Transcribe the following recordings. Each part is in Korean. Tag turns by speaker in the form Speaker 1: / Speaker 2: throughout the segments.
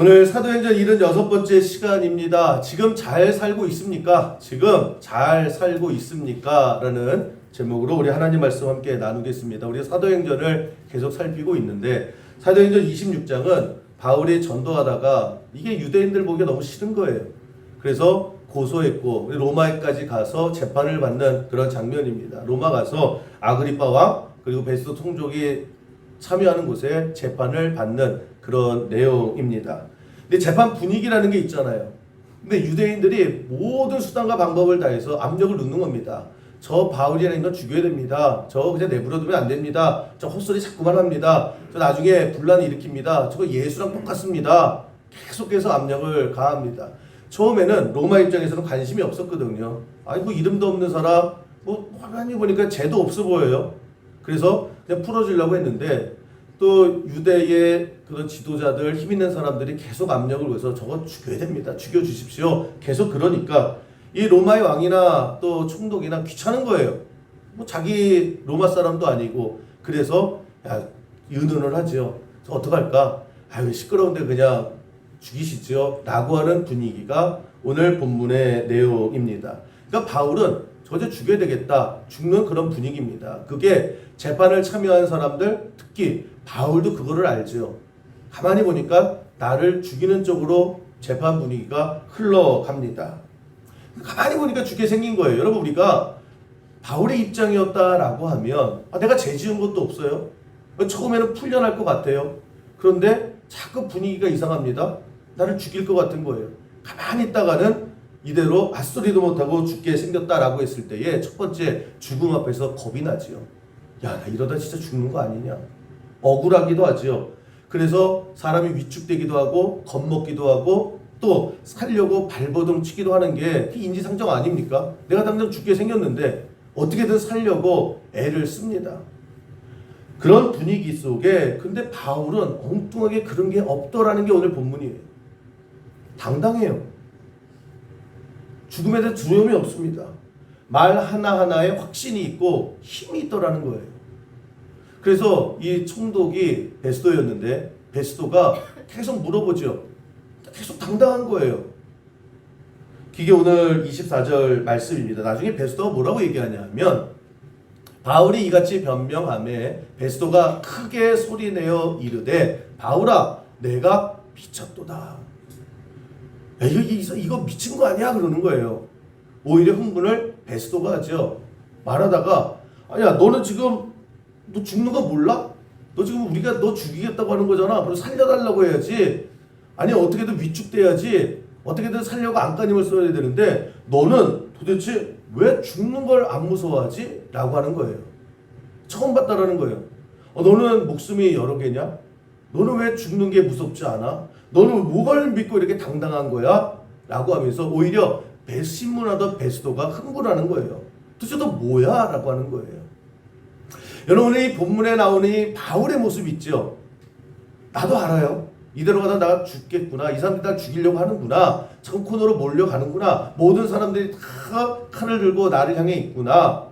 Speaker 1: 오늘 사도행전 76번째 시간입니다. 지금 잘 살고 있습니까? 지금 잘 살고 있습니까? 라는 제목으로 우리 하나님 말씀 함께 나누겠습니다. 우리 사도행전을 계속 살피고 있는데 사도행전 26장은 바울이 전도하다가 이게 유대인들 보기에 너무 싫은 거예요. 그래서 고소했고 로마에까지 가서 재판을 받는 그런 장면입니다. 로마 가서 아그리파 왕 그리고 베스도 총독이 참여하는 곳에 재판을 받는 그런 내용입니다. 근데 재판 분위기라는 게 있잖아요. 근데 유대인들이 모든 수단과 방법을 다해서 압력을 넣는 겁니다. 저 바울이라는 건 죽여야 됩니다. 저 그냥 내버려두면 안 됩니다. 저 헛소리 자꾸만 합니다. 저 나중에 분란을 일으킵니다. 저거 예수랑 똑같습니다. 계속해서 압력을 가합니다. 처음에는 로마 입장에서는 관심이 없었거든요. 아이고 이름도 없는 사람, 화면이 보니까 죄도 없어 보여요. 그래서 그냥 풀어주려고 했는데 또 유대의 그런 지도자들 힘 있는 사람들이 계속 압력을 해서 저거 죽여야 됩니다. 죽여주십시오. 계속 그러니까 이 로마의 왕이나 또 총독이나 귀찮은 거예요. 자기 로마 사람도 아니고 그래서 의논을 하죠. 저 어떡할까? 아유 시끄러운데 그냥 죽이시죠. 라고 하는 분위기가 오늘 본문의 내용입니다. 그러니까 바울은 저저 죽여야 되겠다. 죽는 그런 분위기입니다. 그게 재판을 참여한 사람들, 특히 바울도 그거를 알죠. 가만히 보니까 나를 죽이는 쪽으로 재판 분위기가 흘러갑니다. 가만히 보니까 죽게 생긴 거예요. 여러분 우리가 바울의 입장이었다라고 하면 내가 죄 지은 것도 없어요. 처음에는 풀려날 것 같아요. 그런데 자꾸 분위기가 이상합니다. 나를 죽일 것 같은 거예요. 가만히 있다가는 이대로 앗소리도 못하고 죽게 생겼다라고 했을 때에 첫 번째 죽음 앞에서 겁이 나지요. 야, 나 이러다 진짜 죽는 거 아니냐. 억울하기도 하지요. 그래서 사람이 위축되기도 하고 겁먹기도 하고 또 살려고 발버둥 치기도 하는 게 인지상정 아닙니까? 내가 당장 죽게 생겼는데 어떻게든 살려고 애를 씁니다. 그런 분위기 속에 근데 바울은 엉뚱하게 그런 게 없더라는 게 오늘 본문이에요. 당당해요. 죽음에 대한 두려움이 없습니다. 말 하나하나에 확신이 있고 힘이 있더라는 거예요. 그래서 이 총독이 베스도였는데 베스도가 계속 물어보죠. 계속 당당한 거예요. 그게 오늘 24절 말씀입니다. 나중에 베스도가 뭐라고 얘기하냐면 바울이 이같이 변명하매 베스도가 크게 소리내어 이르되 바울아 내가 미쳤도다. 야, 이거 미친 거 아니야? 그러는 거예요. 오히려 흥분을 베스도가 하죠. 말하다가 아니야 너는 지금 너 죽는 거 몰라? 너 지금 우리가 너 죽이겠다고 하는 거잖아. 그래서 살려달라고 해야지. 아니 어떻게든 위축돼야지. 어떻게든 살려고 안간힘을 써야 되는데 너는 도대체 왜 죽는 걸 안 무서워하지? 라고 하는 거예요. 처음 봤다라는 거예요. 너는 목숨이 여러 개냐? 너는 왜 죽는 게 무섭지 않아? 너는 뭐를 믿고 이렇게 당당한 거야? 라고 하면서 오히려 신문하던 베스도가 흥분하는 거예요. 도대체 너 뭐야? 라고 하는 거예요. 여러분 이 본문에 나오는 이 바울의 모습 있죠? 나도 알아요. 이대로 가다 나 죽겠구나. 이 사람들이 날 죽이려고 하는구나. 참 코너로 몰려가는구나. 모든 사람들이 다 칼을 들고 나를 향해 있구나.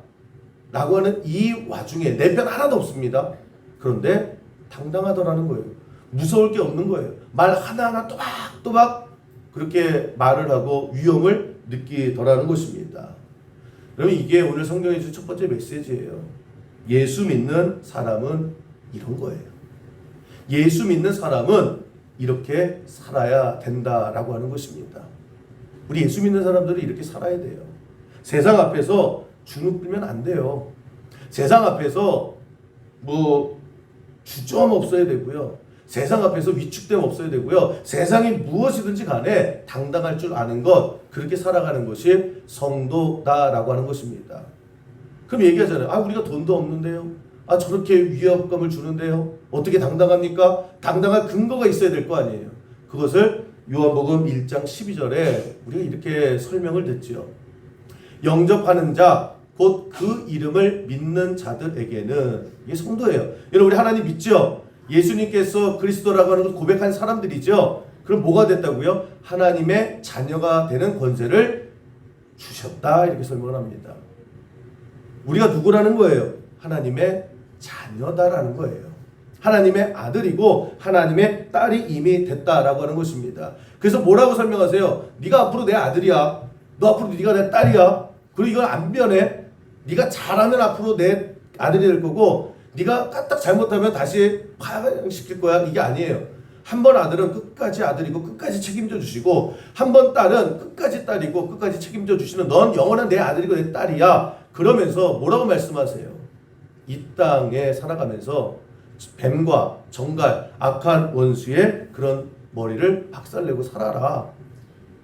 Speaker 1: 라고 하는 이 와중에 내 편 하나도 없습니다. 그런데 당당하더라는 거예요. 무서울 게 없는 거예요. 말 하나하나 또박또박 그렇게 말을 하고 위험을 느끼더라는 것입니다. 그러면 이게 오늘 성경에 주신 첫 번째 메시지예요. 예수 믿는 사람은 이런 거예요. 예수 믿는 사람은 이렇게 살아야 된다라고 하는 것입니다. 우리 예수 믿는 사람들이 이렇게 살아야 돼요. 세상 앞에서 주눅 들면 안 돼요. 세상 앞에서 주저함 없어야 되고요. 세상 앞에서 위축됨 없어야 되고요. 세상이 무엇이든지 간에 당당할 줄 아는 것, 그렇게 살아가는 것이 성도다라고 하는 것입니다. 그럼 얘기하잖아요. 우리가 돈도 없는데요. 저렇게 위협감을 주는데요. 어떻게 당당합니까? 당당할 근거가 있어야 될 거 아니에요. 그것을 요한복음 1장 12절에 우리가 이렇게 설명을 듣죠. 영접하는 자, 곧 그 이름을 믿는 자들에게는, 이게 성도예요. 여러분 우리 하나님 믿죠? 예수님께서 그리스도라고 하는 걸 고백한 사람들이죠. 그럼 뭐가 됐다고요? 하나님의 자녀가 되는 권세를 주셨다. 이렇게 설명을 합니다. 우리가 누구라는 거예요? 하나님의 자녀다라는 거예요. 하나님의 아들이고 하나님의 딸이 이미 됐다라고 하는 것입니다. 그래서 뭐라고 설명하세요? 네가 앞으로 내 아들이야. 너 앞으로 네가 내 딸이야. 그리고 이건 안 변해. 네가 잘하면 앞으로 내 아들이 될 거고 네가 까딱 잘못하면 다시 파양시킬 거야. 이게 아니에요. 한 번 아들은 끝까지 아들이고 끝까지 책임져 주시고 한 번 딸은 끝까지 딸이고 끝까지 책임져 주시는 넌 영원한 내 아들이고 내 딸이야. 그러면서 뭐라고 말씀하세요? 이 땅에 살아가면서 뱀과 정갈, 악한 원수의 그런 머리를 박살내고 살아라.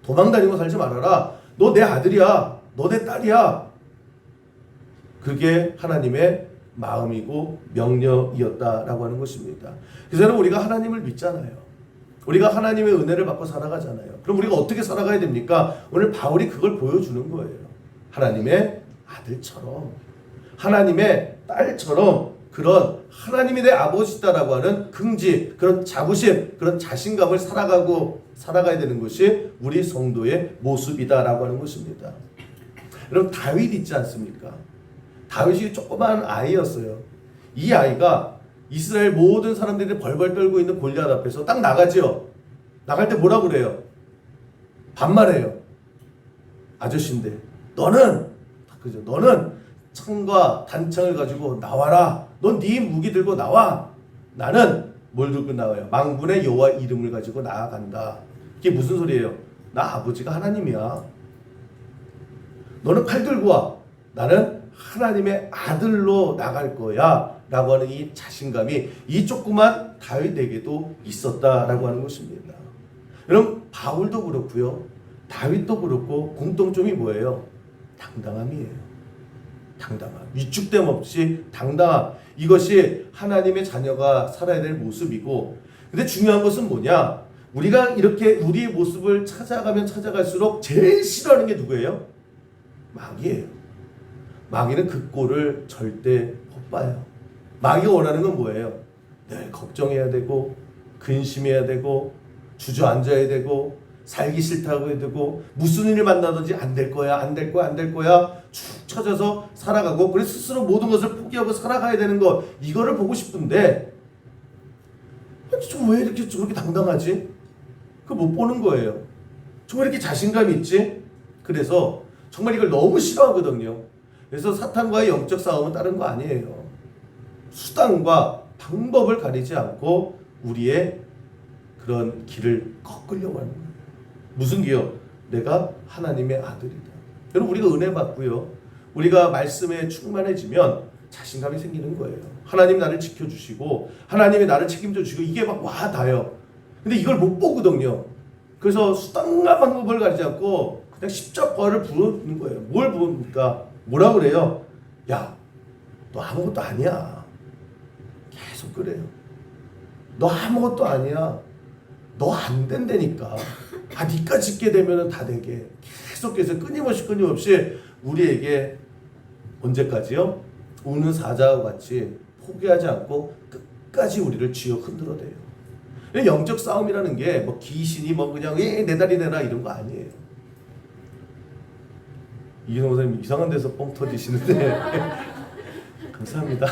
Speaker 1: 도망다니고 살지 말아라. 너 내 아들이야. 너 내 딸이야. 그게 하나님의 마음이고 명령이었다라고 하는 것입니다. 그래서 우리가 하나님을 믿잖아요. 우리가 하나님의 은혜를 받고 살아가잖아요. 그럼 우리가 어떻게 살아가야 됩니까? 오늘 바울이 그걸 보여주는 거예요. 하나님의 아들처럼, 하나님의 딸처럼 그런 하나님이 내 아버지다라고 하는 긍지, 그런 자부심, 그런 자신감을 살아가야 되는 것이 우리 성도의 모습이다라고 하는 것입니다. 여러분 다윗 있지 않습니까? 다윗이 조그만 아이였어요. 이 아이가 이스라엘 모든 사람들이 벌벌 떨고 있는 골리앗 앞에서 딱 나가죠. 나갈 때 뭐라고 그래요? 반말해요. 아저씨인데 너는 창과 단창을 가지고 나와라. 넌 네 무기 들고 나와. 나는 뭘 들고 나와요? 망군의 여호와 이름을 가지고 나아간다. 이게 무슨 소리예요? 나 아버지가 하나님이야. 너는 칼 들고 와. 나는 하나님의 아들로 나갈 거야 라고 하는 이 자신감이 이 조그만 다윗에게도 있었다라고 하는 것입니다. 여러분 바울도 그렇고요. 다윗도 그렇고 공통점이 뭐예요? 당당함이에요. 당당함. 위축됨 없이 당당함. 이것이 하나님의 자녀가 살아야 될 모습이고, 근데 중요한 것은 뭐냐? 우리가 이렇게 우리의 모습을 찾아가면 찾아갈수록 제일 싫어하는 게 누구예요? 마귀예요. 마귀는 그 꼴을 절대 못 봐요. 마귀가 원하는 건 뭐예요? 늘 걱정해야 되고 근심해야 되고 주저앉아야 되고 살기 싫다고 해야 되고 무슨 일을 만나든지 안 될 거야 축 처져서 살아가고, 그래서 스스로 모든 것을 포기하고 살아가야 되는 거, 이거를 보고 싶은데 왜 이렇게 저렇게 당당하지? 그거 못 보는 거예요. 저 왜 이렇게 자신감이 있지? 그래서 정말 이걸 너무 싫어하거든요. 그래서 사탄과의 영적 싸움은 다른 거 아니에요. 수단과 방법을 가리지 않고 우리의 그런 길을 꺾으려고 하는 거예요. 무슨 길이요? 내가 하나님의 아들이다. 여러분 우리가 은혜 받고요. 우리가 말씀에 충만해지면 자신감이 생기는 거예요. 하나님 나를 지켜주시고 하나님이 나를 책임져 주시고 이게 막 와 닿아요. 근데 이걸 못 보거든요. 그래서 수단과 방법을 가리지 않고 그냥 십자가를 부르는 거예요. 뭘 부릅니까? 뭐라 그래요? 야, 너 아무것도 아니야. 계속 그래요. 너 아무것도 아니야. 너 안 된다니까. 니가 짓게 되면 다 되게. 계속해서 끊임없이 우리에게 언제까지요? 우는 사자와 같이 포기하지 않고 끝까지 우리를 쥐어 흔들어대요. 영적 싸움이라는 게 뭐 귀신이 뭐 그냥 내 다리 내라 이런 거 아니에요. 이기성 선생님 이상한 데서 뻥 터지시는데 감사합니다.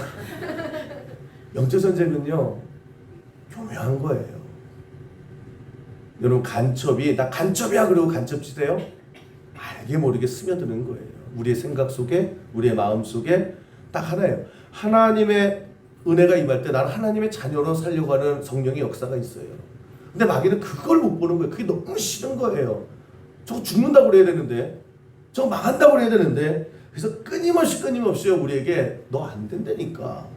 Speaker 1: 영적 전쟁은요 교묘한 거예요. 여러분 간첩이 나 간첩이야 그러고 간첩짓해요? 알게 모르게 스며드는 거예요. 우리의 생각 속에 우리의 마음 속에 딱 하나예요. 하나님의 은혜가 임할 때 나는 하나님의 자녀로 살려고 하는 성령의 역사가 있어요. 근데 마귀는 그걸 못 보는 거예요. 그게 너무 싫은 거예요. 저거 죽는다고 그래야 되는데, 저거 망한다고 그래야 되는데, 그래서 끊임없이 우리에게 너 안 된다니까,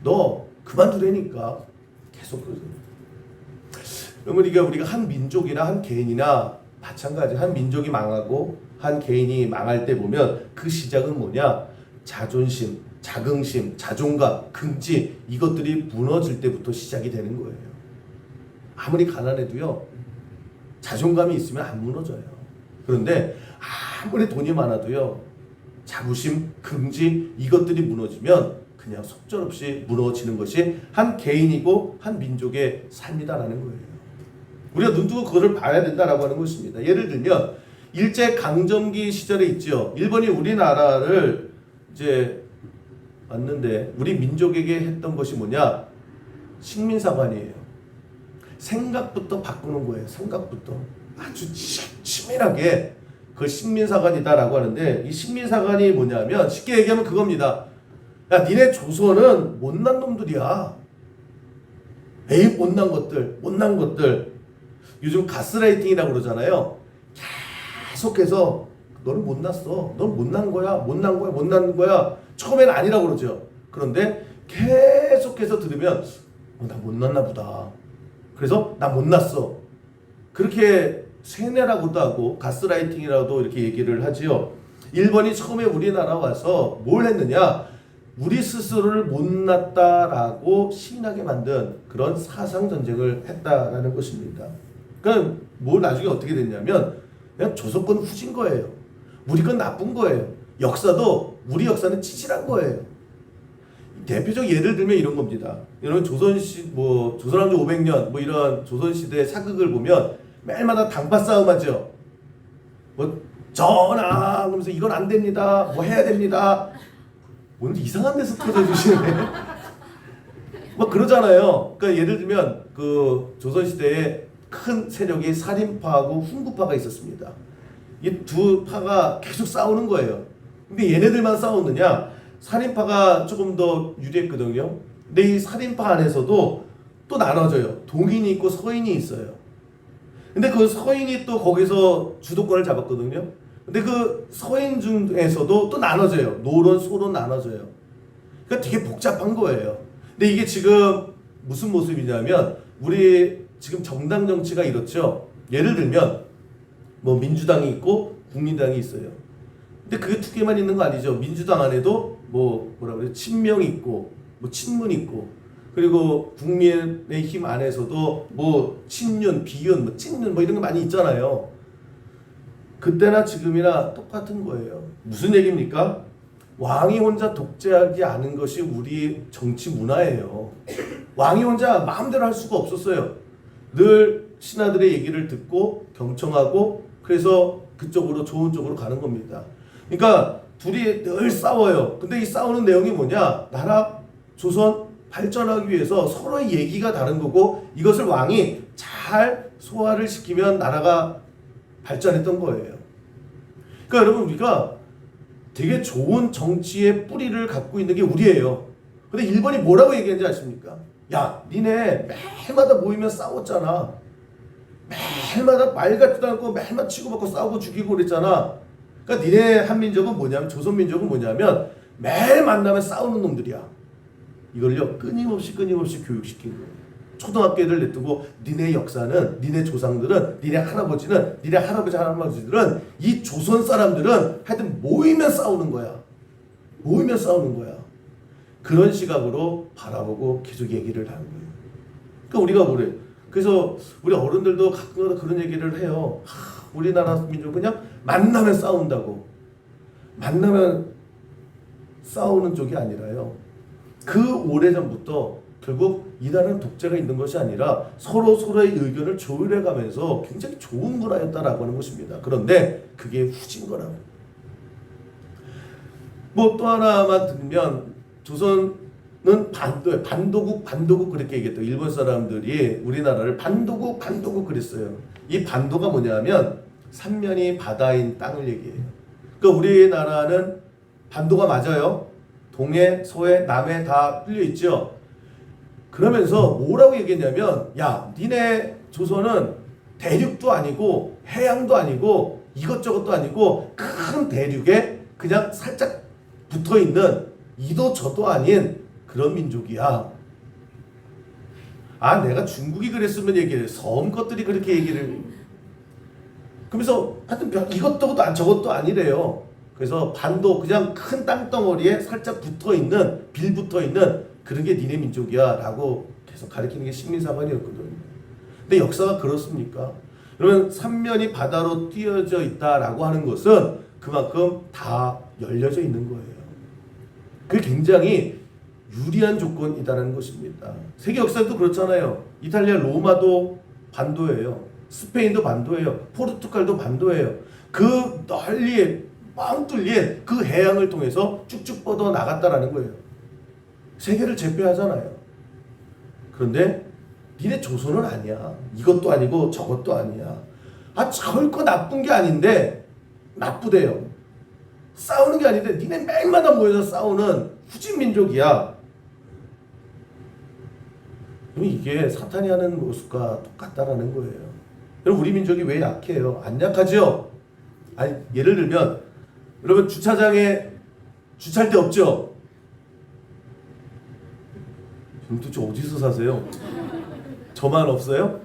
Speaker 1: 너 그만두라니까 계속 그러죠. 그러면 우리가 한 민족이나 한 개인이나 마찬가지, 한 민족이 망하고 한 개인이 망할 때 보면 그 시작은 뭐냐? 자존심, 자긍심, 자존감, 긍지, 이것들이 무너질 때부터 시작이 되는 거예요. 아무리 가난해도요 자존감이 있으면 안 무너져요. 그런데 아무리 돈이 많아도요 자부심, 긍지, 이것들이 무너지면 그냥 속절없이 무너지는 것이 한 개인이고 한 민족의 삶이다라는 거예요. 우리가 눈두고 그것을 봐야 된다라고 하는 것입니다. 예를 들면 일제 강점기 시절에 있죠. 일본이 우리나라를 이제 왔는데 우리 민족에게 했던 것이 뭐냐? 식민사관이에요. 생각부터 바꾸는 거예요. 생각부터. 아주 치밀하게 그 식민사관이다라고 하는데, 이 식민사관이 뭐냐면 쉽게 얘기하면 그겁니다. 야, 니네 조선은 못난 놈들이야. 에이, 못난 것들. 요즘 가스라이팅이라고 그러잖아요. 계속해서 너는 못났어. 넌 못난 거야. 처음에는 아니라고 그러죠. 그런데 계속해서 들으면 나 못났나 보다. 그래서 나 못났어. 그렇게 세뇌라고도 하고 가스라이팅이라고도 이렇게 얘기를 하지요. 일본이 처음에 우리나라 와서 뭘 했느냐? 우리 스스로를 못났다라고 시인하게 만든 그런 사상전쟁을 했다라는 것입니다. 그러니까 뭐 나중에 어떻게 됐냐면 그냥 조선권 후진 거예요. 우리 건 나쁜 거예요. 우리 역사는 찌질한 거예요. 대표적 예를 들면 이런 겁니다. 이런 조선왕조 500년 이런 조선시대 사극을 보면 매일마다 당파 싸움 하죠. 전하 그러면서 이건 안 됩니다. 해야 됩니다. 오늘 이상한 데서 터져주시네. 그러잖아요. 그러니까 예를 들면 그 조선시대에 큰 세력이 살인파하고 훈구파가 있었습니다. 이 두 파가 계속 싸우는 거예요. 근데 얘네들만 싸우느냐? 살인파가 조금 더 유리했거든요. 근데 이 살인파 안에서도 또 나눠져요. 동인이 있고 서인이 있어요. 근데 그 서인이 또 거기서 주도권을 잡았거든요. 근데 그 서인 중에서도 또 나눠져요. 노론, 소론 나눠져요. 그러니까 되게 복잡한 거예요. 근데 이게 지금 무슨 모습이냐면 우리 지금 정당 정치가 이렇죠. 예를 들면 민주당이 있고 국민당이 있어요. 근데 그게 두 개만 있는 거 아니죠. 민주당 안에도 친명이 있고 친문 있고, 그리고 국민의힘 안에서도 친윤, 비윤, 찐윤 이런 거 많이 있잖아요. 그때나 지금이나 똑같은 거예요. 무슨 얘기입니까? 왕이 혼자 독재하지 않은 것이 우리 정치 문화예요. 왕이 혼자 마음대로 할 수가 없었어요. 늘 신하들의 얘기를 듣고 경청하고, 그래서 그쪽으로 좋은 쪽으로 가는 겁니다. 그러니까 둘이 늘 싸워요. 근데 이 싸우는 내용이 뭐냐? 나라, 조선 발전하기 위해서 서로의 얘기가 다른 거고, 이것을 왕이 잘 소화를 시키면 나라가 발전했던 거예요. 그러니까 여러분, 우리가 되게 좋은 정치의 뿌리를 갖고 있는 게 우리예요. 근데 일본이 뭐라고 얘기했는지 아십니까? 야, 니네 매일마다 모이면 싸웠잖아. 매일마다 말 같지도 않고 매일마다 치고받고 싸우고 죽이고 그랬잖아. 그러니까 니네 한민족은 뭐냐면, 조선민족은 뭐냐면 매일 만나면 싸우는 놈들이야. 이걸요 끊임없이 교육시킨 거예요. 초등학교 애들 냅두고 니네 역사는, 니네 조상들은, 니네 할아버지들은, 이 조선 사람들은 하여튼 모이면 싸우는 거야. 그런 시각으로 바라보고 계속 얘기를 하는 거예요. 그러니까 우리가 뭐래? 그래서 우리 어른들도 가끔가다 그런 얘기를 해요. 우리나라 민족 그냥 만나면 싸운다고. 만나면 싸우는 쪽이 아니라요. 그 오래전부터 결국 이 나라는 독재가 있는 것이 아니라 서로의 의견을 조율해가면서 굉장히 좋은 문화였다라고 하는 것입니다. 그런데 그게 후진 거라고. 또 하나만 들면, 조선은 반도국 그렇게 얘기했대요. 일본 사람들이 우리나라를 반도국 그랬어요. 이 반도가 뭐냐면 삼면이 바다인 땅을 얘기해요. 그러니까 우리나라는 반도가 맞아요. 동해, 서해, 남해 다 뚫려 있죠. 그러면서 뭐라고 얘기했냐면, 야, 니네 조선은 대륙도 아니고 해양도 아니고 이것저것도 아니고 큰 대륙에 그냥 살짝 붙어있는 이도 저도 아닌 그런 민족이야. 내가 중국이 그랬으면 얘기를 해. 섬 것들이 그렇게 얘기를. 그러면서 하여튼 이것도 저것도 아니래요. 그래서 반도, 그냥 큰 땅덩어리에 살짝 붙어있는, 빌 붙어있는 그런 게 니네 민족이야 라고 계속 가르치는 게 식민사관이었거든요. 근데 역사가 그렇습니까? 그러면 삼면이 바다로 띄어져 있다라고 하는 것은 그만큼 다 열려져 있는 거예요. 그게 굉장히 유리한 조건이다라는 것입니다. 세계 역사도 그렇잖아요. 이탈리아 로마도 반도예요. 스페인도 반도예요. 포르투갈도 반도예요. 그 널리 빵 뚫린 그 해양을 통해서 쭉쭉 뻗어 나갔다라는 거예요. 세계를 제패하잖아요. 그런데 니네 조선은 아니야. 이것도 아니고 저것도 아니야. 절거 나쁜 게 아닌데 나쁘대요. 싸우는 게 아닌데 니네 맨마다 모여서 싸우는 후진민족이야. 이게 사탄이 하는 모습과 똑같다라는 거예요. 여러분 우리 민족이 왜 약해요? 안 약하죠? 아니 예를 들면 여러분 주차장에 주차할 데 없죠? 도대체 어디서 사세요? 저만 없어요?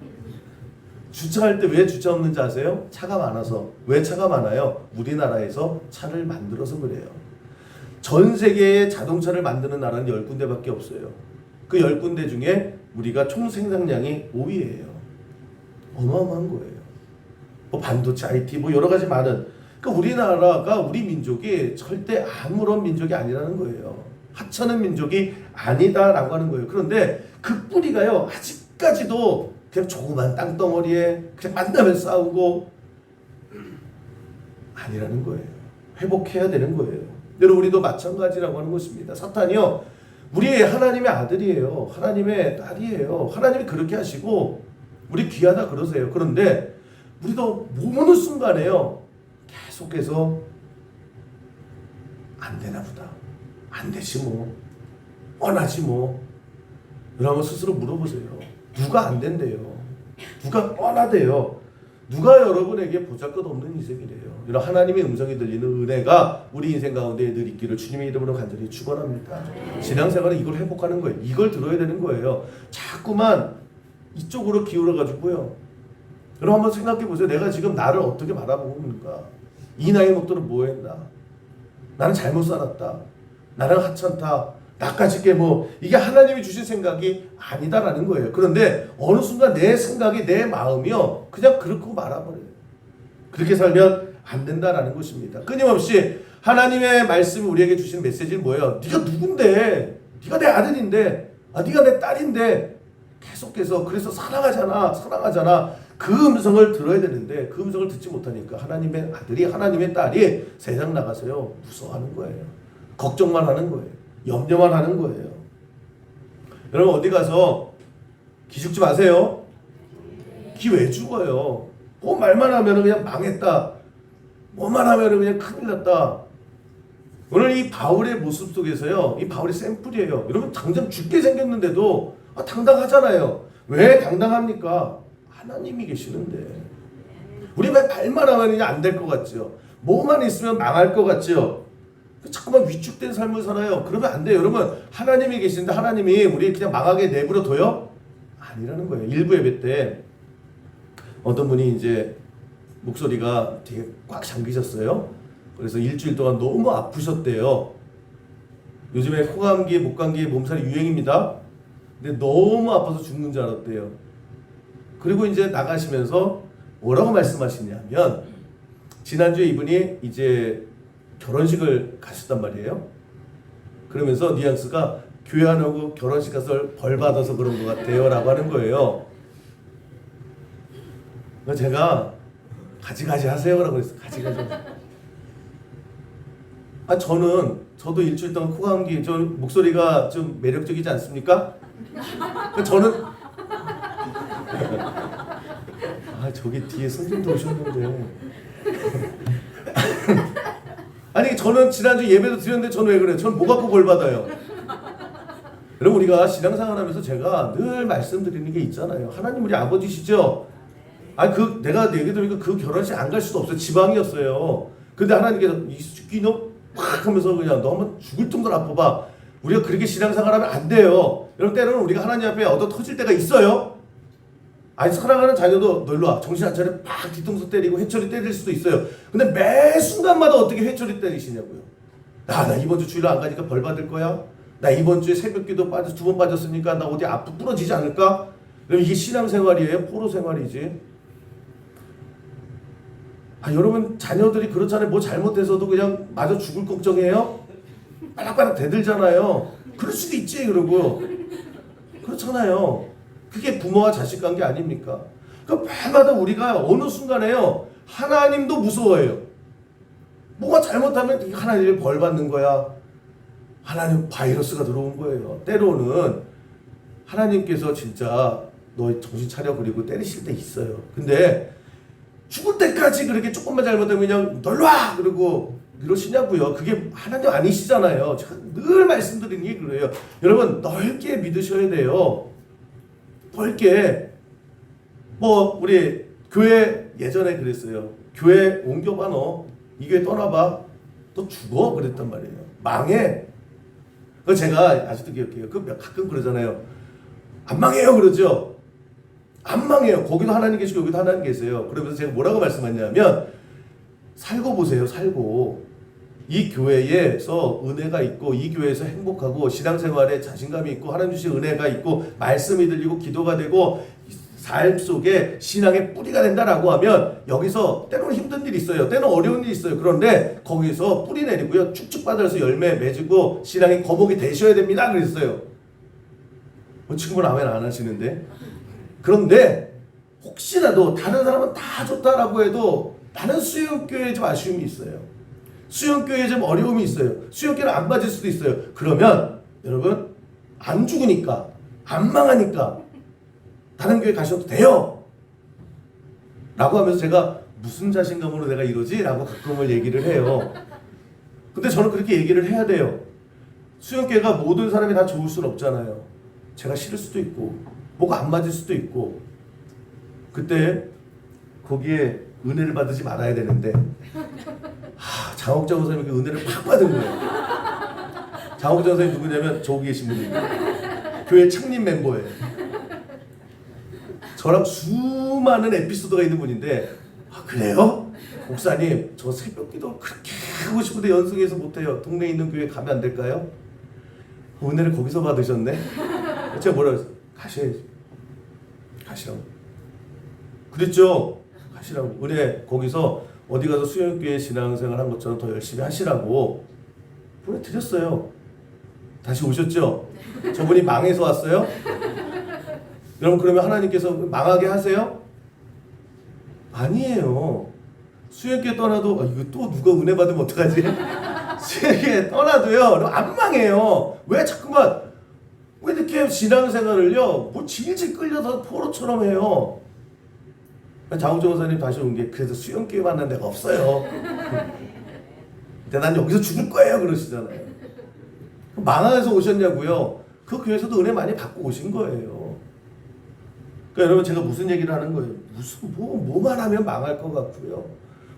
Speaker 1: 주차할 때 왜 주차 없는지 아세요? 차가 많아서. 왜 차가 많아요? 우리나라에서 차를 만들어서 그래요. 전 세계에 자동차를 만드는 나라는 10군데밖에 없어요. 그 10군데 중에 우리가 총 생산량이 5위예요. 어마어마한 거예요. 뭐 반도체, IT 뭐 여러 가지 많은. 그러니까 우리나라가 우리 민족이 절대 아무런 민족이 아니라는 거예요. 하찮은 민족이 아니다라고 하는 거예요. 그런데 그 뿌리가요 아직까지도 그냥 조그만 땅덩어리에 그냥 만나면 싸우고 아니라는 거예요. 회복해야 되는 거예요. 여러분 우리도 마찬가지라고 하는 것입니다. 사탄이요 우리 하나님의 아들이에요. 하나님의 딸이에요. 하나님이 그렇게 하시고 우리 귀하다 그러세요. 그런데 우리도 어느 순간에요 계속해서 안 되나 보다. 안 되지 뭐. 뻔하지 뭐. 여러분 스스로 물어보세요. 누가 안 된대요? 누가 뻔하대요? 누가 여러분에게 보잘것없는 인생이래요? 이런 하나님의 음성이 들리는 은혜가 우리 인생 가운데 늘 있기를 주님의 이름으로 간절히 축원합니다. 신앙생활은 이걸 회복하는 거예요. 이걸 들어야 되는 거예요. 자꾸만 이쪽으로 기울어가지고요. 여러분 한번 생각해 보세요. 내가 지금 나를 어떻게 바라보고 있는가? 이 나이 먹도록 뭐 했나? 나는 잘못 살았다. 나는 하찮다. 나까지 게 뭐 이게 하나님이 주신 생각이 아니다라는 거예요. 그런데 어느 순간 내 생각이 내 마음이요 그냥 그렇게 말아버려요. 그렇게 살면 안 된다라는 것입니다. 끊임없이 하나님의 말씀이 우리에게 주신 메시지는 뭐예요? 네가 누군데? 네가 내 아들인데, 네가 내 딸인데 계속해서 그래서 사랑하잖아. 그 음성을 들어야 되는데 그 음성을 듣지 못하니까 하나님의 아들이 하나님의 딸이 세상 나가서요 무서워하는 거예요. 걱정만 하는 거예요. 염려만 하는 거예요. 여러분 어디 가서 기죽지 마세요. 기 왜 죽어요? 뭐 말만 하면 그냥 망했다. 뭐만 하면 그냥 큰일 났다. 오늘 이 바울의 모습 속에서요. 이 바울이 샘플이에요. 여러분 당장 죽게 생겼는데도 당당하잖아요. 왜 당당합니까? 하나님이 계시는데. 우리 왜 말만 하면 안 될 것 같죠? 뭐만 있으면 망할 것 같죠? 자꾸만 위축된 삶을 살아요. 그러면 안 돼요. 여러분 하나님이 계시는데 하나님이 우리 그냥 망하게 내버려둬요? 아니라는 거예요. 일부 예배 때 어떤 분이 이제 목소리가 되게 꽉 잠기셨어요. 그래서 일주일 동안 너무 아프셨대요. 요즘에 코감기, 목감기, 몸살이 유행입니다. 근데 너무 아파서 죽는 줄 알았대요. 그리고 이제 나가시면서 뭐라고 말씀하시냐면 지난주에 이분이 이제 결혼식을 가셨단 말이에요. 그러면서 뉘앙스가 교회 안 오고 결혼식 가서 벌 받아서 그런 것 같아요 라고 하는 거예요. 제가 가지가지 하세요 라고 했어요. 가지가지. 저도 일주일 동안 코감기, 좀 목소리가 좀 매력적이지 않습니까? 저는 저기 뒤에 선생님도 오셨는데 아니 저는 지난주 예배도 드렸는데 저는 왜 그래요? 저는 뭐 갖고 벌 받아요? 여러분 우리가 신앙생활하면서 제가 늘 말씀드리는 게 있잖아요. 하나님 우리 아버지시죠? 내가 얘기 들으니까 그 결혼식 안 갈 수도 없어요. 지방이었어요. 근데 하나님께서 이 새끼 팍 하면서 그냥 너 한번 죽을 정도로 아파봐. 우리가 그렇게 신앙생활하면 안 돼요. 여러분 때로는 우리가 하나님 앞에 얻어 터질 때가 있어요. 사랑하는 자녀도 너 일로 와. 정신 안 차려 팍 뒤통수 때리고 회초리 때릴 수도 있어요. 근데 매 순간마다 어떻게 회초리 때리시냐고요. 나 이번 주 주일 안 가니까 벌 받을 거야. 나 이번 주에 새벽기도 2번 빠졌으니까 나 어디 아프 부러지지 않을까? 그럼 이게 신앙생활이에요? 포로 생활이지? 여러분 자녀들이 그렇잖아요. 뭐 잘못해서도 그냥 마저 죽을 걱정해요? 빨락빨락 대들잖아요. 그럴 수도 있지 그러고. 그렇잖아요. 그게 부모와 자식 관계 아닙니까? 그러니까 매마다 우리가 어느 순간에요 하나님도 무서워해요. 뭐가 잘못하면 하나님이 벌 받는 거야. 하나님 바이러스가 들어온 거예요. 때로는 하나님께서 진짜 너 정신 차려 그리고 때리실 때 있어요. 근데 죽을 때까지 그렇게 조금만 잘못하면 그냥 널와 그러고 이러시냐고요. 그게 하나님 아니시잖아요. 제가 늘 말씀드리는 게 그래요. 여러분 넓게 믿으셔야 돼요. 넓게. 뭐 우리 교회 예전에 그랬어요. 교회 옮겨봐 너. 이 교회 떠나봐. 너 죽어 그랬단 말이에요. 망해. 그 제가 아직도 기억해요. 그 가끔 그러잖아요. 안 망해요 그러죠. 안 망해요. 거기도 하나님 계시고 여기도 하나님 계세요. 그러면서 제가 뭐라고 말씀하냐면 살고 보세요. 살고. 이 교회에서 은혜가 있고 이 교회에서 행복하고 신앙생활에 자신감이 있고 하나님 주신 은혜가 있고 말씀이 들리고 기도가 되고 삶 속에 신앙의 뿌리가 된다라고 하면 여기서 때로는 힘든 일이 있어요. 때로는 어려운 일이 있어요. 그런데 거기서 뿌리 내리고요. 쭉쭉 받아서 열매 맺고 신앙의 거목이 되셔야 됩니다. 그랬어요. 지금은 아멘 안 하시는데. 그런데 혹시라도 다른 사람은 다 좋다라고 해도 나는 수영교회에 좀 아쉬움이 있어요. 수영교회에 좀 어려움이 있어요. 수영교회는 안 맞을 수도 있어요. 그러면 여러분 안 죽으니까 안 망하니까 다른 교회 가셔도 돼요 라고 하면서 제가 무슨 자신감으로 내가 이러지? 라고 가끔을 얘기를 해요. 근데 저는 그렇게 얘기를 해야 돼요. 수영교회가 모든 사람이 다 좋을 수는 없잖아요. 제가 싫을 수도 있고 뭐가 안 맞을 수도 있고 그때 거기에 은혜를 받지 말아야 되는데 장옥정 선생님이 그 은혜를 팍 받은 거예요. 장옥정 선생님 누구냐면 저기 계신 분입니다. 교회 창립 멤버예요. 저랑 수많은 에피소드가 있는 분인데 그래요? 목사님 저 새벽기도 그렇게 하고 싶은데 연승해서 못해요. 동네에 있는 교회 가면 안 될까요? 은혜를 거기서 받으셨네? 제가 뭐라 그랬어요? 가셔야지. 가시라고. 그랬죠? 가시라고. 은혜 거기서 어디 가서 수영교회 신앙생활 한 것처럼 더 열심히 하시라고 보내드렸어요. 다시 오셨죠? 저분이 망해서 왔어요? 여러분 그러면 하나님께서 망하게 하세요? 아니에요. 수영교회 떠나도 이거 또 누가 은혜 받으면 어떡하지? 수영교회 떠나도요 안 망해요. 왜 자꾸만 왜 이렇게 신앙생활을요 뭐 질질 끌려서 포로처럼 해요. 장우정 원사님 다시 온 게 그래서 수영교회 만난 데가 없어요. 근데 난 여기서 죽을 거예요 그러시잖아요. 망하에서 오셨냐고요? 그 교회에서도 은혜 많이 받고 오신 거예요. 그러니까 여러분 제가 무슨 얘기를 하는 거예요? 무슨 뭐만 하면 망할 것 같고요.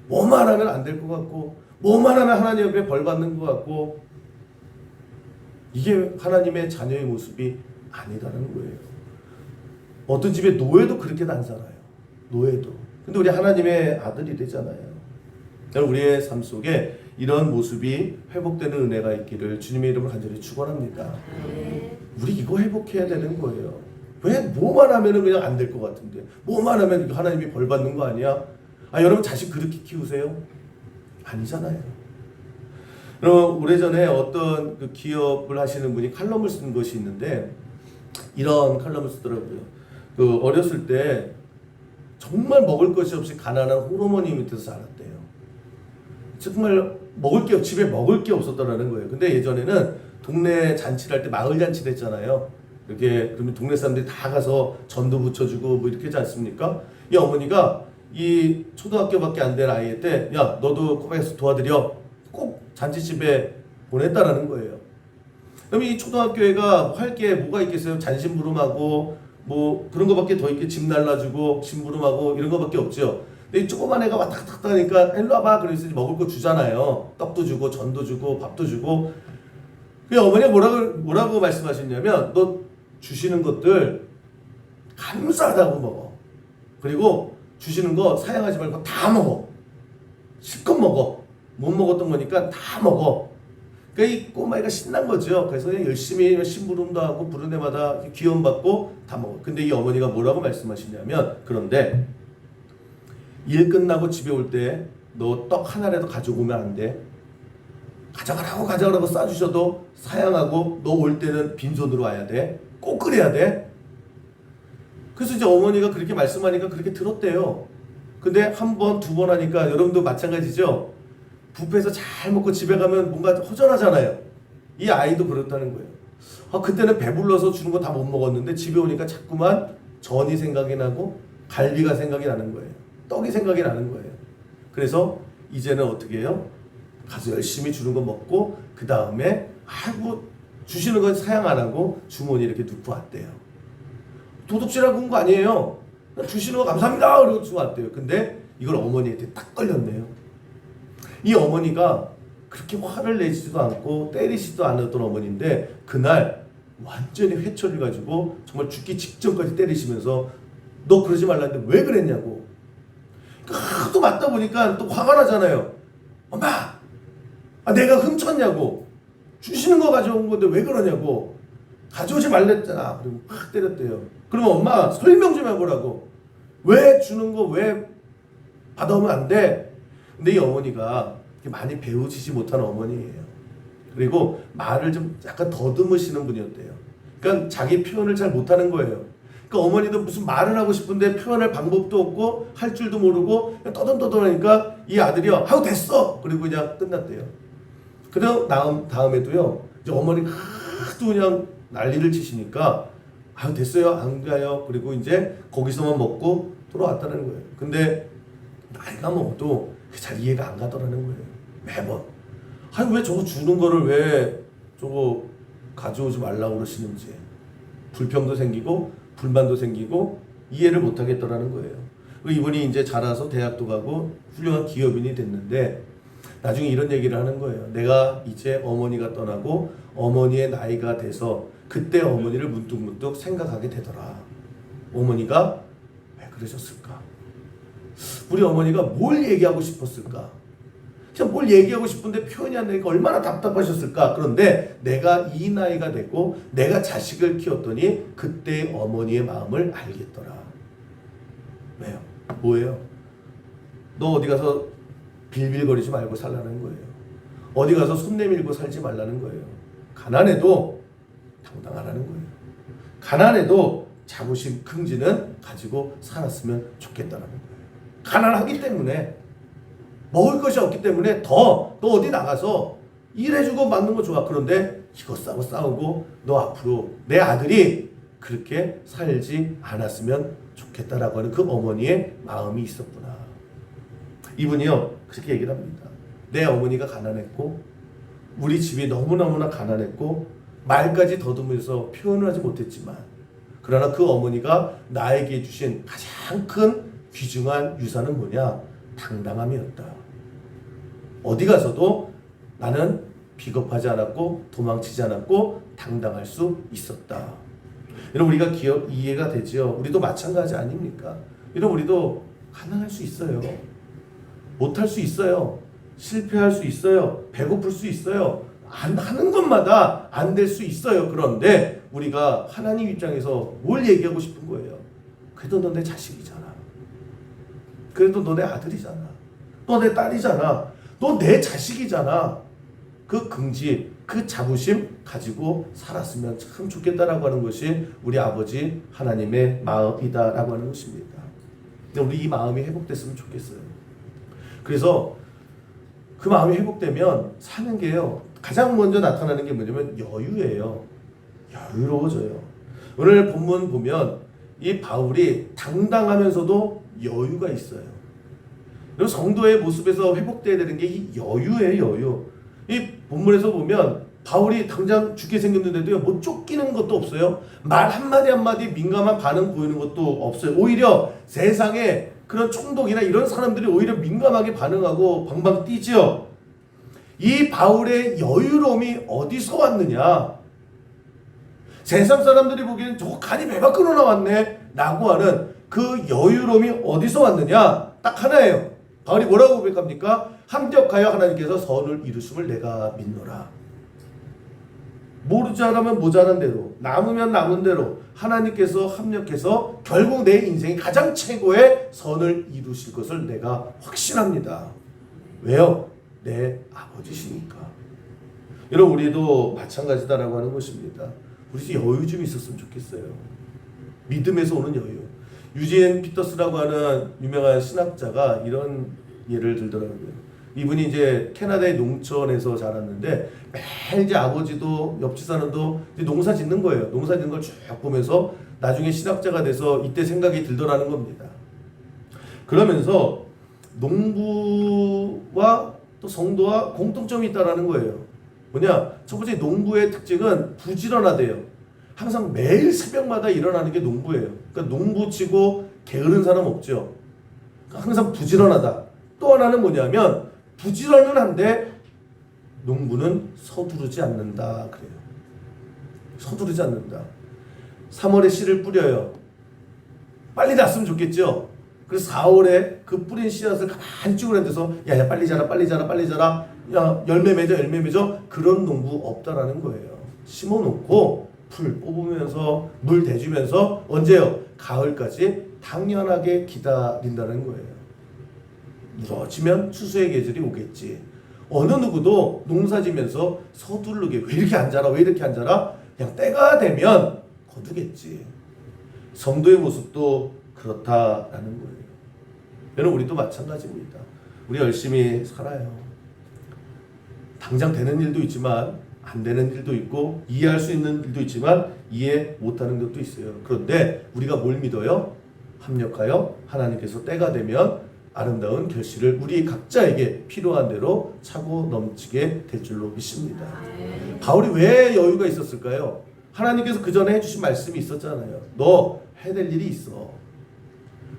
Speaker 1: 뭐만 하면 안 될 것 같고 뭐만 하면 하나님 옆에 벌 받는 것 같고 이게 하나님의 자녀의 모습이 아니다는 거예요. 어떤 집에 노예도 그렇게 안 살아요. 노예도. 근데 우리 하나님의 아들이 되잖아요. 우리의 삶 속에 이런 모습이 회복되는 은혜가 있기를 주님의 이름으로 간절히 축원합니다. 우리 이거 회복해야 되는 거예요. 왜 뭐만 하면은 그냥 안 될 것 같은데 뭐만 하면 하나님이 벌 받는 거 아니야? 여러분 자식 그렇게 키우세요? 아니잖아요. 여러분 오래전에 어떤 그 기업을 하시는 분이 칼럼을 쓴 것이 있는데 이런 칼럼을 쓰더라고요. 그 어렸을 때 정말 먹을 것이 없이 가난한 홀어머니 밑에서 자랐대요. 정말 먹을 게 집에 먹을 게 없었다라는 거예요. 근데 예전에는 동네 잔치를 할 때 마을 잔치를 했잖아요. 이렇게 그러면 동네 사람들이 다 가서 전도 붙여주고 뭐 이렇게 하지 않습니까? 이 어머니가 이 초등학교밖에 안 된 아이 때 야 너도 꼬박에서 도와드려 꼭 잔치집에 보냈다라는 거예요. 그럼 이 초등학교회가 할 게 뭐가 있겠어요? 잔심부름하고 뭐 그런 거밖에 더 있게 집 날라주고 심부름하고 이런 거밖에 없죠. 근데 이 조그만 애가 왔다 갔다 하니까 일로 와봐 그래서 먹을 거 주잖아요. 떡도 주고 전도 주고 밥도 주고. 그 어머니가 뭐라고 말씀하셨냐면 너 주시는 것들 감사하다고 먹어. 그리고 주시는 거 사양하지 말고 다 먹어. 실컷 먹어. 못 먹었던 거니까 다 먹어. 그러니까 이 꼬마이가 신난 거죠. 그래서 그냥 열심히 심부름도 하고 부른 데마다 기원받고 다 먹어. 근데 이 어머니가 뭐라고 말씀하시냐면 그런데 일 끝나고 집에 올 때 너 떡 하나라도 가지고 오면 안 돼. 가져가라고 싸주셔도 사양하고 너 올 때는 빈손으로 와야 돼. 꼭 그래야 돼. 그래서 이제 어머니가 그렇게 말씀하니까 그렇게 들었대요. 근데 한 번, 두 번 하니까 여러분도 마찬가지죠. 뷔페에서 잘 먹고 집에 가면 뭔가 허전하잖아요. 이 아이도 그렇다는 거예요. 그때는 배불러서 주는 거 다 못 먹었는데 집에 오니까 자꾸만 전이 생각이 나고 갈비가 생각이 나는 거예요. 떡이 생각이 나는 거예요. 그래서 이제는 어떻게 해요? 가서 열심히 주는 거 먹고 그 다음에 주시는 건 사양 안 하고 주머니 이렇게 넣고 왔대요. 도둑질하고 온 거 아니에요. 주시는 거 감사합니다. 그리고 주고 왔대요. 근데 이걸 어머니한테 딱 걸렸네요. 이 어머니가 그렇게 화를 내지도 않고 때리지도 않았던 어머니인데 그날 완전히 회초를 가지고 정말 죽기 직전까지 때리시면서 너 그러지 말라는데 왜 그랬냐고. 하도 맞다 보니까 또 화가 나잖아요. 엄마, 내가 훔쳤냐고. 주시는 거 가져온 건데 왜 그러냐고. 가져오지 말랬잖아. 그리고 팍 때렸대요. 그러면 엄마 설명 좀 해보라고. 왜 주는 거 왜 받아오면 안 돼? 근데 이 어머니가 많이 배우지지 못한 어머니예요. 그리고 말을 좀 약간 더듬으시는 분이었대요. 그러니까 자기 표현을 잘 못하는 거예요. 그러니까 어머니도 무슨 말을 하고 싶은데 표현할 방법도 없고 할 줄도 모르고 그냥 떠듬떠듬하니까 이 아들이요. 아우 됐어. 그리고 그냥 끝났대요. 그리고 다음에도요. 이제 어머니가 하도 그냥 난리를 치시니까 아유 됐어요. 안 가요. 그리고 이제 거기서만 먹고 돌아왔다는 거예요. 근데 나이가 먹어도 잘 이해가 안 가더라는 거예요. 매번. 아니 왜 저거 주는 거를 왜 저거 가져오지 말라고 그러시는지 불평도 생기고 불만도 생기고 이해를 못 하겠더라는 거예요. 이분이 이제 자라서 대학도 가고 훌륭한 기업인이 됐는데 나중에 이런 얘기를 하는 거예요. 내가 이제 어머니가 떠나고 어머니의 나이가 돼서 그때 어머니를 문득문득 생각하게 되더라. 어머니가 왜 그러셨을까? 우리 어머니가 뭘 얘기하고 싶었을까? 그냥 뭘 얘기하고 싶은데 표현이 안 되니까 얼마나 답답하셨을까? 그런데 내가 이 나이가 됐고 내가 자식을 키웠더니 그때 어머니의 마음을 알겠더라. 왜요? 뭐예요? 너 어디 가서 빌빌거리지 말고 살라는 거예요. 어디 가서 손 내밀고 살지 말라는 거예요. 가난해도 당당하라는 거예요. 가난해도 자부심, 긍지는 가지고 살았으면 좋겠다는 거예요. 가난하기 때문에 먹을 것이 없기 때문에 너 어디 나가서 일해주고 맞는 거 좋아. 그런데 이거 싸우고 너 앞으로 내 아들이 그렇게 살지 않았으면 좋겠다라고 하는 그 어머니의 마음이 있었구나. 이분이요 그렇게 얘기를 합니다. 내 어머니가 가난했고 우리 집이 너무너무나 가난했고 말까지 더듬으면서 표현을 하지 못했지만 그러나 그 어머니가 나에게 주신 가장 큰 귀중한 유산은 뭐냐? 당당함이었다. 어디 가서도 나는 비겁하지 않았고 도망치지 않았고 당당할 수 있었다. 여러분 우리가 이해가 되죠? 우리도 마찬가지 아닙니까? 여러분 우리도 가난할 수 있어요. 못할 수 있어요. 실패할 수 있어요. 배고플 수 있어요. 안 하는 것마다 안 될 수 있어요. 그런데 우리가 하나님 입장에서 뭘 얘기하고 싶은 거예요? 그래도 너 내 자식이잖아. 그래도 너 내 아들이잖아. 너 내 딸이잖아. 너 내 자식이잖아. 그 긍지, 그 자부심 가지고 살았으면 참 좋겠다라고 하는 것이 우리 아버지 하나님의 마음이다라고 하는 것입니다. 근데 우리 이 마음이 회복됐으면 좋겠어요. 그래서 그 마음이 회복되면 사는 게요. 가장 먼저 나타나는 게 뭐냐면 여유예요. 여유로워져요. 오늘 본문 보면 이 바울이 당당하면서도 여유가 있어요. 그리고 성도의 모습에서 회복돼야 되는 게 이 여유예요. 여유. 이 본문에서 보면 바울이 당장 죽게 생겼는데도요. 뭐 쫓기는 것도 없어요. 말 한마디 한마디 민감한 반응 보이는 것도 없어요. 오히려 세상에 그런 총독이나 이런 사람들이 오히려 민감하게 반응하고 방방 뛰죠. 이 바울의 여유로움이 어디서 왔느냐? 세상 사람들이 보기에는 저거 간이 배 밖으로 나왔네 라고 하는 그 여유로움이 어디서 왔느냐? 딱 하나예요. 바울이 뭐라고 고백합니까? 합력하여 하나님께서 선을 이루심을 내가 믿노라. 모자라면 모자란 대로, 남으면 남은 대로 하나님께서 합력해서 결국 내 인생이 가장 최고의 선을 이루실 것을 내가 확신합니다. 왜요? 내 아버지시니까. 여러분 우리도 마찬가지다라고 하는 것입니다. 우리 여유 좀 있었으면 좋겠어요. 믿음에서 오는 여유. 유진 피터스라고 하는 유명한 신학자가 이런 예를 들더라고요. 이분이 이제 캐나다의 농촌에서 자랐는데 매일 이제 아버지도 옆집 사람도 이제 농사 짓는 거예요. 농사 짓는 걸 쭉 보면서 나중에 신학자가 돼서 이때 생각이 들더라는 겁니다. 그러면서 농부와 또 성도와 공통점이 있다라는 거예요. 뭐냐? 첫 번째 농부의 특징은 부지런하대요. 항상 매일 새벽마다 일어나는 게 농부예요. 그러니까 농부치고 게으른 사람 없죠. 그러니까 항상 부지런하다. 또 하나는 뭐냐면 부지런은 한데 농부는 서두르지 않는다 그래요. 서두르지 않는다. 3월에 씨를 뿌려요. 빨리 났으면 좋겠죠. 그래서 4월에 그 뿌린 씨앗을 가만히 쭉 앉아서 야 빨리 자라 빨리 자라 빨리 자라 야 열매 맺어 그런 농부 없다라는 거예요. 심어놓고 풀 뽑으면서 물 대주면서 언제요? 가을까지 당연하게 기다린다는 거예요. 무너지면 추수의 계절이 오겠지. 어느 누구도 농사지면서 서두르게 왜 이렇게 안 자라 왜 이렇게 안 자라 그냥 때가 되면 거두겠지. 성도의 모습도 그렇다라는 거예요. 여러분 우리도 마찬가지입니다. 우리 열심히 살아요. 당장 되는 일도 있지만 안 되는 일도 있고 이해할 수 있는 일도 있지만 이해 못하는 것도 있어요. 그런데 우리가 뭘 믿어요? 합력하여 하나님께서 때가 되면 아름다운 결실을 우리 각자에게 필요한 대로 차고 넘치게 될 줄로 믿습니다. 바울이 왜 여유가 있었을까요? 하나님께서 그 전에 해주신 말씀이 있었잖아요. 너 해낼 일이 있어.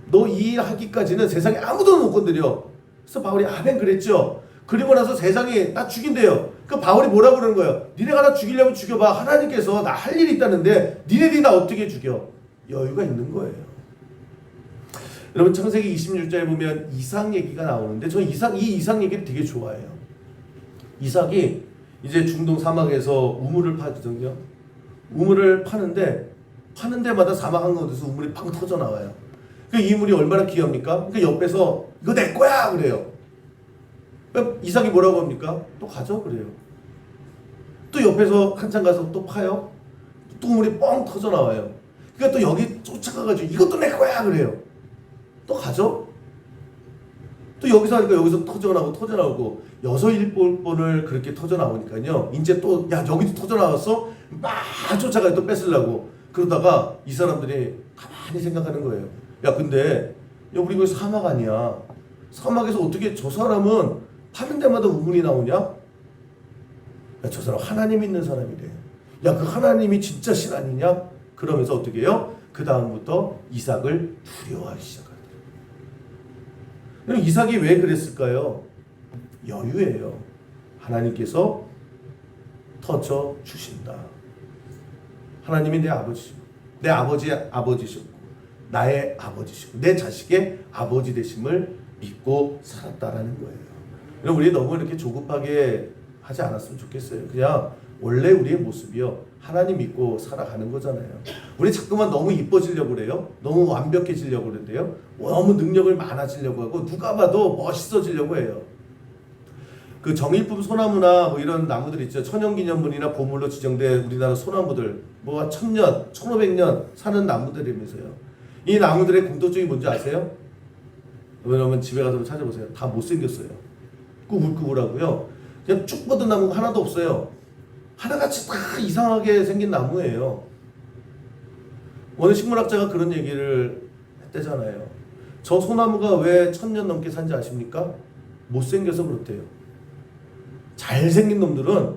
Speaker 1: 너 이 일 하기까지는 세상에 아무도 못 건드려. 그래서 바울이 아멘 그랬죠. 그리고 나서 세상이 나 죽인대요. 그 바울이 뭐라고 그러는 거예요? 니네가 나 죽이려면 죽여봐. 하나님께서 나 할 일이 있다는데 니네들이 나 어떻게 죽여? 여유가 있는 거예요. 여러분 창세기 26장에 보면 이삭 얘기가 나오는데 저는 이 이삭 얘기를 되게 좋아해요. 이삭이 이제 중동 사막에서 우물을 파거든요. 우물을 파는 데마다 사막 한가운데서 우물이 팡 터져 나와요. 그 이물이 얼마나 귀합니까? 그 옆에서 이거 내 거야 그래요. 이삭이 뭐라고 합니까? 또 가져 그래요. 또 옆에서 한참 가서 또 파요. 또 우물이 뻥 터져 나와요. 그러니까 또 여기 쫓아가가지고 이것도 내 거야 그래요. 또 가져. 또 여기서 하니까 여기서 터져 나오고 6, 7번을 그렇게 터져 나오니까요. 이제 또 야 여기도 터져 나왔어? 막 쫓아가요. 또 뺏으려고. 그러다가 이 사람들이 가만히 생각하는 거예요. 야 근데 야 우리 이거 사막 아니야. 사막에서 어떻게 저 사람은 파는 데마다 우물이 나오냐? 야 저 사람 하나님 있는 사람이래. 야 그 하나님이 진짜 신 아니냐? 그러면서 어떻게 해요? 그 다음부터 이삭을 두려워하기 시작하더래요. 이삭이 왜 그랬을까요? 여유예요. 하나님께서 터져 주신다. 하나님이 내 아버지시고 내 아버지의 아버지시고 나의 아버지시고 내 자식의 아버지 되심을 믿고 살았다라는 거예요. 여러분 우리 너무 이렇게 조급하게 하지 않았으면 좋겠어요. 그냥 원래 우리의 모습이요 하나님 믿고 살아가는 거잖아요. 우리 자꾸만 너무 이뻐지려고 그래요. 너무 완벽해지려고 그러는데요. 너무 능력을 많아지려고 하고 누가 봐도 멋있어지려고 해요. 그 정일품 소나무나 뭐 이런 나무들 있죠. 천연기념물이나 보물로 지정된 우리나라 소나무들 뭐 1000년, 1500년 사는 나무들이면서요. 이 나무들의 공통점이 뭔지 아세요? 여러분 집에 가서 찾아보세요. 다 못생겼어요. 꾸불꾸불하고요. 그냥 쭉 뻗은 나무가 하나도 없어요. 하나같이 다 이상하게 생긴 나무예요. 어느 식물학자가 그런 얘기를 했대잖아요. 저 소나무가 왜 1000년 넘게 산지 아십니까? 못생겨서 그렇대요. 잘생긴 놈들은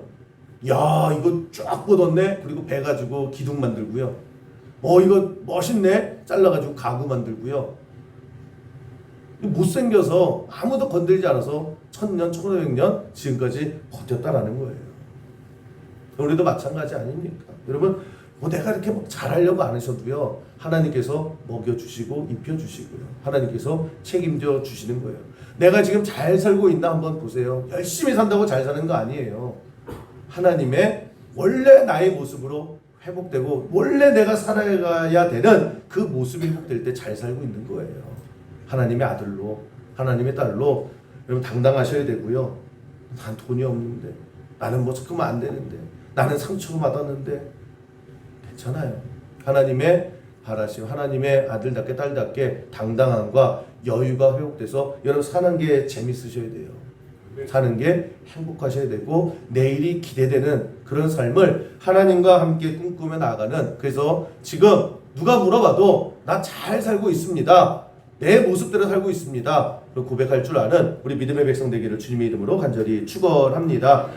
Speaker 1: 야 이거 쫙 뻗었네. 그리고 배 가지고 기둥 만들고요. 이거 멋있네. 잘라가지고 가구 만들고요. 못생겨서 아무도 건들지 않아서 1000년, 1500년 지금까지 버텼다라는 거예요. 우리도 마찬가지 아닙니까? 여러분 내가 이렇게 잘하려고 안 하셔도요. 하나님께서 먹여주시고 입혀주시고요. 하나님께서 책임져 주시는 거예요. 내가 지금 잘 살고 있나 한번 보세요. 열심히 산다고 잘 사는 거 아니에요. 하나님의 원래 나의 모습으로 회복되고 원래 내가 살아가야 되는 그 모습이 회복될 때 잘 살고 있는 거예요. 하나님의 아들로 하나님의 딸로 여러분 당당하셔야 되고요. 난 돈이 없는데 나는 뭐 조금 안 되는데 나는 상처를 받았는데 괜찮아요. 하나님의 바라시오 하나님의 아들답게 딸답게 당당함과 여유가 회복돼서 여러분 사는 게 재밌으셔야 돼요. 사는 게 행복하셔야 되고 내일이 기대되는 그런 삶을 하나님과 함께 꿈꾸며 나아가는, 그래서 지금 누가 물어봐도 나 잘 살고 있습니다, 내 모습대로 살고 있습니다, 고백할 줄 아는 우리 믿음의 백성 되기를 주님의 이름으로 간절히 축원합니다.